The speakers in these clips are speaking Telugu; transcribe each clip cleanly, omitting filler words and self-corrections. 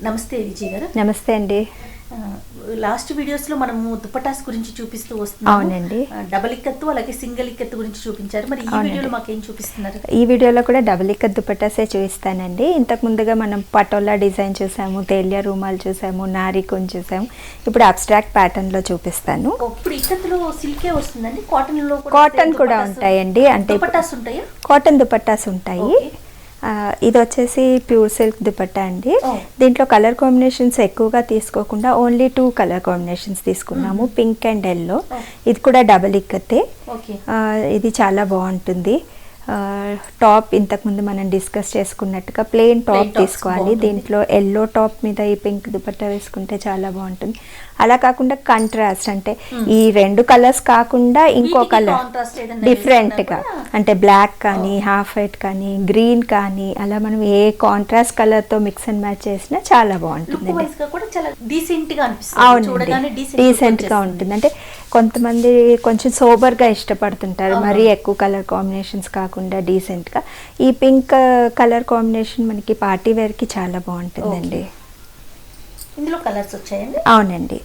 నమస్తే విజయ్ గారు. నమస్తే అండి. లాస్ట్ వీడియోస్లో మనము దుపట్టాస్ గురించి చూపిస్తూ వస్తున్నాము. అవునండి. డబల్ ఇక్కత్తు అలాగే సింగిల్ ఇక్కత్తు గురించి చూపించారు. మరి ఈ వీడియోలో మాకేం చూపిస్తున్నారు? ఈ వీడియోలో కూడా డబల్ ఇక్కత్ దుపట్టాసే చూపిస్తానండి. ఇంతకు ముందుగా మనం పటోలా డిజైన్ చూసాము, తేలియా రూమాలు చూసాము, నారీ కొని చూసాము. ఇప్పుడు అబ్స్ట్రాక్ట్ ప్యాటర్న్ లో చూపిస్తాను. ఇప్పుడు ఇక్కత్తులో సిల్కే వస్తుందండి, కాటన్ కూడా ఉంటాయండి. అంటే దుపట్టాస్ ఉంటాయా? కాటన్ దుపట్టాస్ ఉంటాయి. ఇది వచ్చేసి ప్యూర్ సిల్క్ దుపట్టా అండి. దీంట్లో కలర్ కాంబినేషన్స్ ఎక్కువగా తీసుకోకుండా ఓన్లీ 2 కలర్ కాంబినేషన్స్ తీసుకున్నాము, పింక్ అండ్ ఎల్లో. ఇది కూడా డబల్ ఇక్కతే. ఇది చాలా బాగుంటుంది. టాప్ ఇంతకుముందు మనం డిస్కస్ చేసుకున్నట్టుగా ప్లెయిన్ టాప్ తీసుకోవాలి. దీంట్లో ఎల్లో టాప్ మీద ఈ పింక్ దుపట్టా వేసుకుంటే చాలా బాగుంటుంది. అలా కాకుండా కంట్రాస్ట్, అంటే ఈ 2 కలర్స్ కాకుండా ఇంకో కలర్ డిఫరెంట్గా, అంటే బ్లాక్ కానీ హాఫ్ వైట్ కానీ గ్రీన్ కానీ అలా మనం ఏ కాంట్రాస్ట్ కలర్తో మిక్స్ అండ్ మ్యాచ్ చేసినా చాలా బాగుంటుంది. అవునండి, డీసెంట్గా ఉంటుంది. అంటే కొంతమంది కొంచెం సోబర్గా ఇష్టపడుతుంటారు, మరీ ఎక్కువ కలర్ కాంబినేషన్స్ కాకుండా డీసెంట్గా. ఈ పింక్ కలర్ కాంబినేషన్ మనకి పార్టీ వేర్కి చాలా బాగుంటుందండి. ఇందులో కలర్స్ వచ్చాయండి? అవునండి.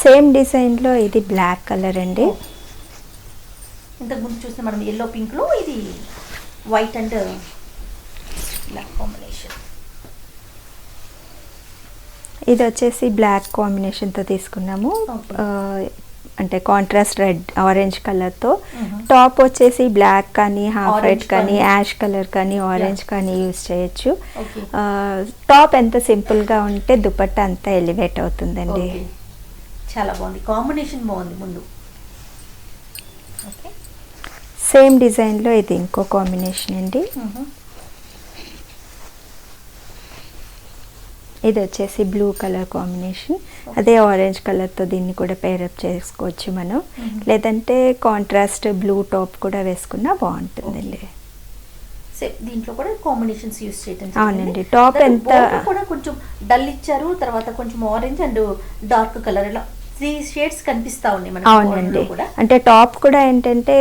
సేమ్ డిజైన్లో ఇది బ్లాక్ కలర్ అండి. ఇంతకు ముందు చూస్తే మనం ఎల్లో పింక్లో ఇది వైట్ అండ్ బ్లాక్ కాంబినేషన్. ఇది వచ్చేసి బ్లాక్ కాంబినేషన్తో తీసుకున్నాము, అంటే కాంట్రాస్ట్ రెడ్ ఆరెంజ్ కలర్తో. టాప్ వచ్చేసి బ్లాక్ కానీ హాఫ్ వైట్ కానీ యాష్ కలర్ కానీ ఆరెంజ్ కానీ యూజ్ చేయొచ్చు. టాప్ ఎంత సింపుల్గా ఉంటే దుపట్టా అంతా ఎలివేట్ అవుతుందండి. చాలా బాగుంది, కాంబినేషన్ బాగుంది. ముందు సేమ్ డిజైన్లో ఇది ఇంకో కాంబినేషన్ అండి. ఇది వచ్చేసి బ్లూ కలర్ కాంబినేషన్. అదే ఆరెంజ్ కలర్తో దీన్ని కూడా పేరప్ చేసుకోవచ్చు మనం, లేదంటే కాంట్రాస్ట్ బ్లూ టాప్ కూడా వేసుకున్నా బాగుంటుందండి. దీంట్లో కూడా కాంబినేషన్స్ యూస్ చేయడం. అవునండి. టాప్ ఎంత కూడా కొంచెం డల్ ఇచ్చారు, తర్వాత కొంచెం ఆరెంజ్ అండ్ డార్క్ కలర్, ఇలా 3 షేడ్స్ కనిపిస్తా ఉన్నాయి మనకి. అవునండి. అంటే టాప్ కూడా ఏంటంటే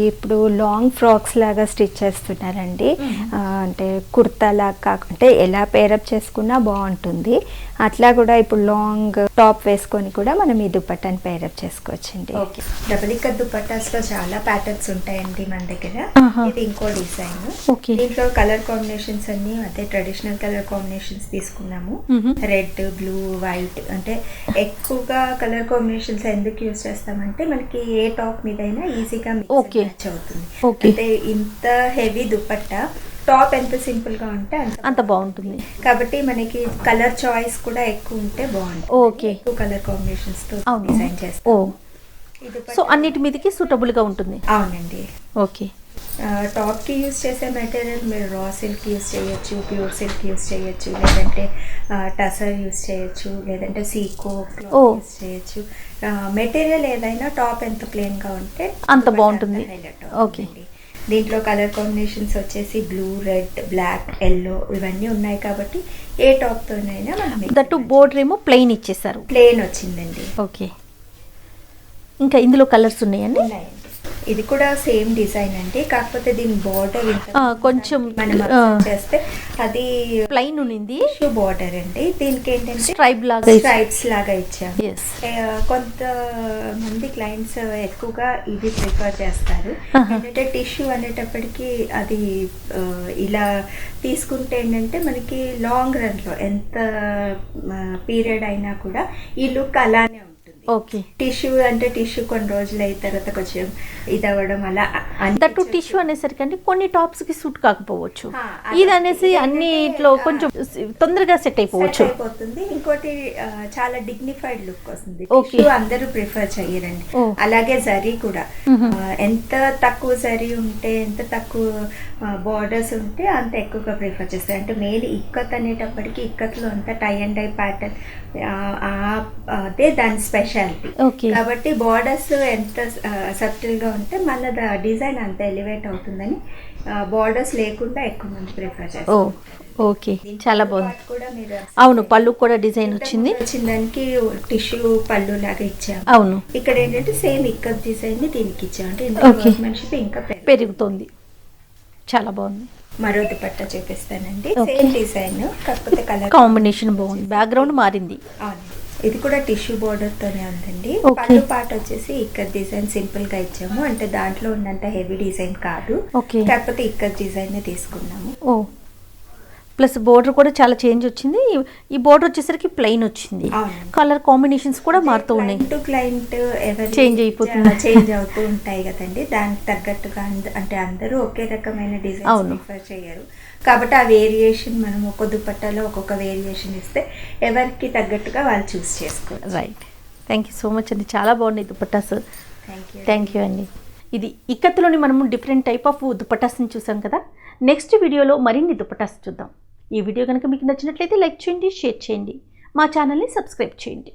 ఇప్పుడు లాంగ్ ఫ్రాక్స్ లాగా స్టిచ్ చేస్తున్నారండి. అంటే కుర్తా లాగా కాకుంటే ఎలా పేరప్ చేసుకున్నా బాగుంటుంది. అట్లా కూడా ఇప్పుడు లాంగ్ టాప్ వేసుకొని కూడా మనం ఈ దుపట్టాని పేరప్ చేసుకోవచ్చండి. డబల్ ఇక్కత్ దుపట్టాస్ లో చాలా ప్యాటర్న్స్ ఉంటాయండి మన దగ్గర. ఇది ఇంకో డిజైన్. దీంట్లో కలర్ కాంబినేషన్స్ అన్ని అదే ట్రెడిషనల్ కలర్ కాంబినేషన్స్ తీసుకున్నాము. Red, blue, white. అంటే ఎక్కువగా కలర్ కాంబినేషన్స్ ఎందుకు యూజ్ చేస్తామంటే మనకి ఏ టాప్ మీద అయినా ఈజీగా మ్యాచ్ అవుతుంది. అంటే ఇంత హెవీ దుపట్టా టాప్ ఎంత సింపుల్ గా ఉంటే అంత బాగుంటుంది. కాబట్టి మనకి కలర్ చాయిస్ కూడా ఎక్కువ ఉంటే బాగుంటుంది. ఎక్కువ కలర్ కాంబినేషన్స్ తో డిజైన్ చేస్తాం. సో అన్నిటి మీదకి సూటబుల్ గా ఉంటుంది. అవునండి. ఓకే. టాప్ కి యూజ్ చేసే మెటీరియల్ మీరు రా సిల్క్ యూజ్ చేయొచ్చు, ప్యూర్ సిల్క్ యూజ్ చేయొచ్చు, లేదంటే టసర్ యూజ్ చేయొచ్చు, లేదంటే సీకో యూజ్ చేయొచ్చు. మెటీరియల్ ఏదైనా టాప్ ఎంత ప్లెయిన్ గా ఉంటే అంత బాగుంటుంది. ఓకే. దీంట్లో కలర్ కాంబినేషన్స్ వచ్చేసి బ్లూ, రెడ్, బ్లాక్, ఎల్లో ఇవన్నీ ఉన్నాయి కాబట్టి ఏ టాప్ తోనైనా మనం. దట్టు బోర్డర్ ఏమో ప్లెయిన్ ఇచ్చేసారు, ప్లెయిన్ వచ్చిందండి. ఓకే. ఇంకా ఇందులో కలర్స్ ఉన్నాయండి? ఇది కూడా సేమ్ డిజైన్ అండి, కాకపోతే దీని బార్డర్ కొంచెం మనం చేస్తే అది ప్లెయిన్ ఉంది బార్డర్ అండి. దీనికి ఏంటంటే స్ట్రైప్స్ లాగా ఇచ్చాము. కొంతమంది క్లయింట్స్ ఎక్కువగా ఇది ప్రిఫర్ చేస్తారు. ఏంటంటే టిష్యూ అనేటప్పటికి అది ఇలా తీసుకుంటే ఏంటంటే మనకి లాంగ్ రన్ లో ఎంత పీరియడ్ అయినా కూడా ఈ లుక్ అలానే. ఓకే. టిష్యూ అంటే టిష్యూ కొన్ని రోజులు అయిన తర్వాత కొంచెం ఇది అవ్వడం అలా. దట్టు టిష్యూ అనేసరికి అంటే కొన్ని టాప్స్ కి సూట్ కాకపోవచ్చు, ఇది అనేసి అన్నిట్లో కొంచెం తొందరగా సెట్ అయిపోవచ్చు. ఇంకోటి చాలా డిగ్నిఫైడ్ లుక్ వస్తుంది. అందరూ ప్రిఫర్ చెయ్యరండి. అలాగే జరీ కూడా ఎంత తక్కువ జరీ ఉంటే, ఎంత తక్కువ బార్డర్స్ ఉంటే అంత ఎక్కువగా ప్రిఫర్ చేస్తారు. అంటే మెయిన్ ఇక్కత్ అనేటప్పటికి ఇక్కత్లో అంతా టై అండ్ డై ప్యాటర్న్ అదే దాని స్పెషాలిటీ. కాబట్టి బార్డర్స్ ఎంత సటిల్ గా ఉంటే మన డిజైన్ అంత ఎలివేట్ అవుతుందని బార్డర్స్ లేకుండా ఎక్కువ మంది ప్రిఫర్ చేస్తారు. ఓకే, చాలా బాగుంది. అవును, పళ్ళు కూడా డిజైన్ వచ్చింది. దానికి టిష్యూ పళ్ళు లాగా ఇచ్చాము. అవును. ఇక్కడ ఏంటంటే సేమ్ ఇక్కత్ డిజైన్ ని దీనికి ఇచ్చాము. అంటే వర్క్మెన్షిప్ ఇంకా పెరుగుతుంది. చాలా బాగుంది. మరో దుపట్టా చూపిస్తానండి. సేమ్ డిజైన్ కాకపోతే కలర్ కాంబినేషన్ బాగుంది, బ్యాక్గ్రౌండ్ మారింది. అవును, ఇది కూడా టిష్యూ బోర్డర్ తోనే ఉందండి. Okay. పళ్ళు పాట వచ్చేసి ఇక్కడ డిజైన్ సింపుల్ గా ఇచ్చాము, అంటే దాంట్లో ఉన్నంత హెవీ డిజైన్ కాదు. Okay. కాకపోతే ఇక్కడ డిజైన్ తీసుకున్నాము. ఓ ప్లస్ బోర్డర్ కూడా చాలా చేంజ్ వచ్చింది. ఈ బోర్డర్ వచ్చేసరికి ప్లెయిన్ వచ్చింది. అవును. కలర్ కాంబినేషన్స్ కూడా మారుతూ ఉన్నాయి. క్లయింట్ టు క్లయింట్ Change అయిపోతుంది. చేంజ్ అవుతూ ఉంటాయి కదండి. దానికి తగ్గట్టుగా అంటే అందరూ ఒకే రకమైన డిజైన్ అవును. ప్రిఫర్ చేయరు కాబట్టి ఆ వేరియేషన్ మనం ఒక్కొక్క దుపట్టాలో ఒక్కొక్క వేరియేషన్ ఇస్తే ఎవరికి తగ్గట్టుగా వాళ్ళు చూస్ చేసుకోవచ్చు. Right, thank you so much అండి, చాలా బాగున్నాయి దుపట్టాస్. థ్యాంక్ యూ అండి. ఇది ఇక్కత్తులోని మనము డిఫరెంట్ టైప్ ఆఫ్ దుపట్టాస్ని చూసాం కదా. నెక్స్ట్ వీడియోలో మరిన్ని దుపట్టాస్ చూద్దాం. ఈ వీడియో కనుక మీకు నచ్చినట్లయితే లైక్ చేయండి, షేర్ చేయండి, మా ఛానల్ని సబ్స్క్రైబ్ చేయండి.